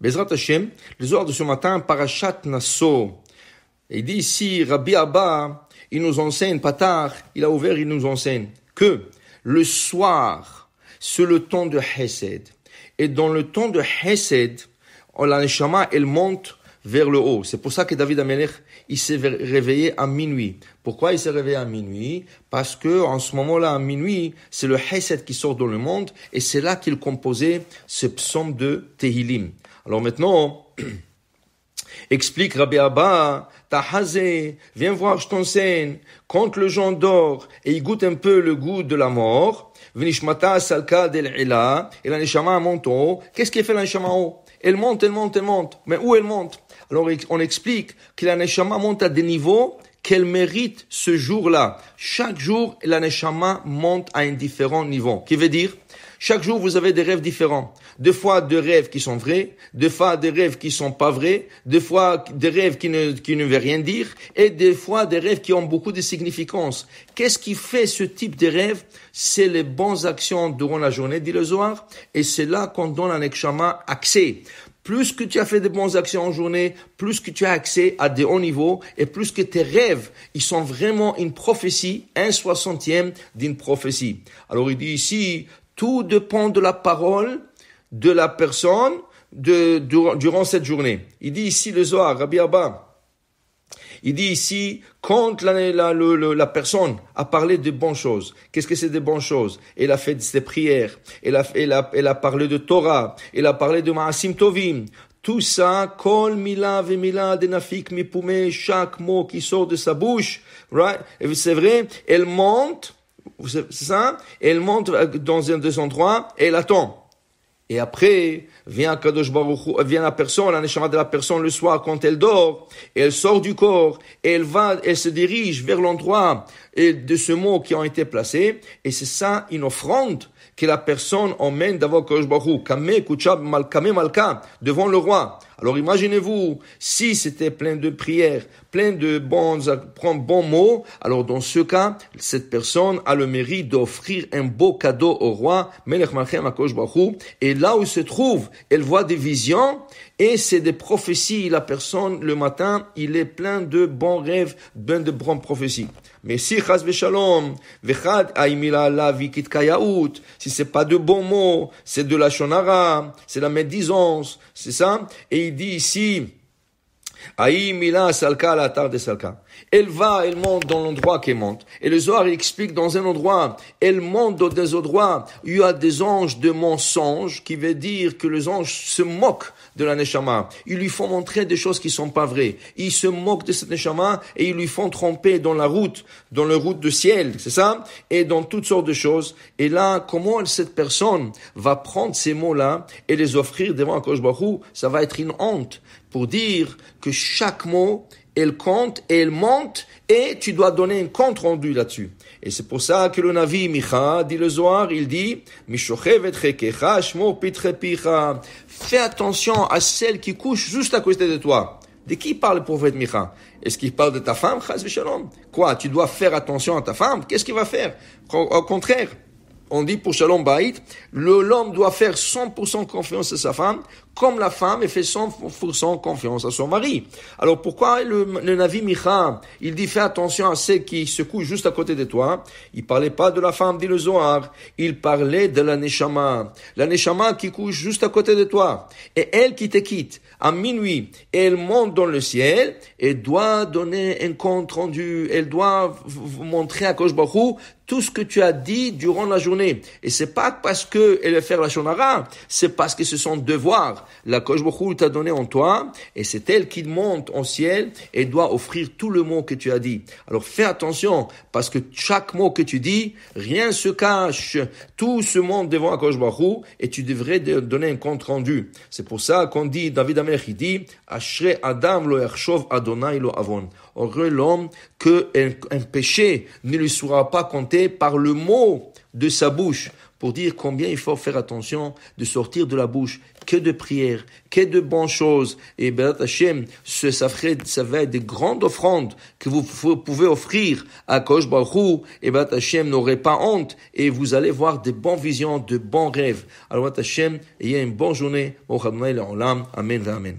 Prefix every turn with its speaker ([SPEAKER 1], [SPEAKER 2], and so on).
[SPEAKER 1] Bezrat Hashem, le Zohar de ce matin, Parashat Nasso. Il dit ici, Rabbi Abba, il nous enseigne, Patar, il a ouvert, il nous enseigne que le soir, c'est le temps de Hesed. Et dans le temps de Hesed, la Neshama, elle monte vers le haut. C'est pour ça que David Amelech, il s'est réveillé à minuit. Pourquoi il s'est réveillé à minuit? Parce que en ce moment-là, à minuit, c'est le Hesed qui sort dans le monde, et c'est là qu'il composait ce psaume de Tehillim. Alors maintenant, explique Rabbi Abba, Tahazé, viens voir, je t'enseigne. Quand le gens dort et il goûte un peu le goût de la mort, V'nishmata salka del ila, et la neshama monte en haut. Qu'est-ce qui fait la neshama en haut? Elle monte, elle monte, elle monte. Mais où elle monte? Alors on explique que la neshama monte à des niveaux qu'elle mérite ce jour-là. Chaque jour, la neshama monte à un différent niveau. Qui veut dire, chaque jour, vous avez des rêves différents. Deux fois, des rêves qui sont vrais, deux fois, des rêves qui sont pas vrais, deux fois, des rêves qui ne veulent rien dire, et des fois, des rêves qui ont beaucoup de significance. Qu'est-ce qui fait ce type de rêve? C'est les bonnes actions durant la journée, dit le Zohar, et c'est là qu'on donne à Neshama accès. Plus que tu as fait de bonnes actions en journée, plus que tu as accès à des hauts niveaux, et plus que tes rêves, ils sont vraiment une prophétie, 1/60 d'une prophétie. Alors il dit ici, tout dépend de la parole de la personne durant cette journée. Il dit ici le Zohar, Rabbi Abba, il dit ici, quand la personne a parlé de bonnes choses, qu'est-ce que c'est de bonnes choses? Elle a fait ses prières, elle a parlé de Torah, elle a parlé de Ma'asim Tovim, tout ça, kol mila ve mila denafik mipoumé, chaque mot qui sort de sa bouche, right? Et c'est vrai, elle monte, c'est ça? Elle monte dans un des endroits et elle attend. Et après, vient Kadosh Baruch Hu, vient la personne, la neshama de la personne le soir quand elle dort, et elle sort du corps, et elle se dirige vers l'endroit de ce mot qui ont été placés, et c'est ça une offrande que la personne emmène devant Kadosh Baruch Hu, Kameh Kuchab Malkameh Malka, devant le roi. Alors imaginez-vous, si c'était plein de prières, plein de bons mots, alors dans ce cas, cette personne a le mérite d'offrir un beau cadeau au roi, Melech Malchem HaKadosh Baruch Hu, et là où il se trouve, elle voit des visions, et c'est des prophéties. La personne, le matin, il est plein de bons rêves, plein de bonnes prophéties. Mais si chas v'shalom, v'chad aimila la vikit kayaout, si c'est pas de bons mots, c'est de la shonara, c'est la médisance, c'est ça. Et il dit ici, aimila salka la tar de salka. Elle monte dans l'endroit qu'elle monte. Et le Zohar explique dans un endroit, elle monte dans des endroits où il y a des anges de mensonge, qui veut dire que les anges se moquent de la Neshama. Ils lui font montrer des choses qui sont pas vraies. Ils se moquent de cette Neshama et ils lui font tromper dans la route de ciel, c'est ça? Et dans toutes sortes de choses. Et là, comment cette personne va prendre ces mots-là et les offrir devant HaKadosh Baruch Hu? Ça va être une honte pour dire que chaque mot, elle compte et elle monte et tu dois donner un compte rendu là-dessus. Et c'est pour ça que le Navi Micha, dit le Zohar, il dit, fais attention à celle qui couche juste à côté de toi. De qui parle le prophète Micha? Est-ce qu'il parle de ta femme? Quoi? Tu dois faire attention à ta femme? Qu'est-ce qu'il va faire? Au contraire. On dit pour Shalom Bayit, l'homme doit faire 100% confiance à sa femme, comme la femme fait 100% confiance à son mari. Alors pourquoi le Navi Micha, il dit fais attention à ceux qui se couchent juste à côté de toi? Il parlait pas de la femme, dit le Zohar, il parlait de la Neshama. La Neshama qui couche juste à côté de toi. Et elle qui te quitte à minuit, et elle monte dans le ciel, elle doit donner un compte rendu, elle doit montrer à Kadosh Baruch Hu tout ce que tu as dit durant la journée. Et c'est pas parce que elle va faire la shonara, c'est parce que c'est son devoir. La Kadosh Baruch Hu t'a donné en toi, et c'est elle qui monte au ciel et doit offrir tout le mot que tu as dit. Alors fais attention, parce que chaque mot que tu dis, rien se cache. Tout se monte devant Kadosh Baruch Hu, et tu devrais donner un compte rendu. C'est pour ça qu'on dit, David Amelech, il dit, Ashre Adam lo yachshov Adonai lo avon. Heureux l'homme que un péché ne lui sera pas compté par le mot de sa bouche. pour dire combien il faut faire attention de sortir de la bouche que de prières, que de bonnes choses. Et Be'ezrat Hashem, ça va être des grandes offrandes que vous pouvez offrir à Kosh Baruch Hu. Et Be'ezrat Hashem n'aurait pas honte et vous allez voir de bonnes visions, de bons rêves. Alors Be'ezrat Hashem, ayez une bonne journée. Amen, amen.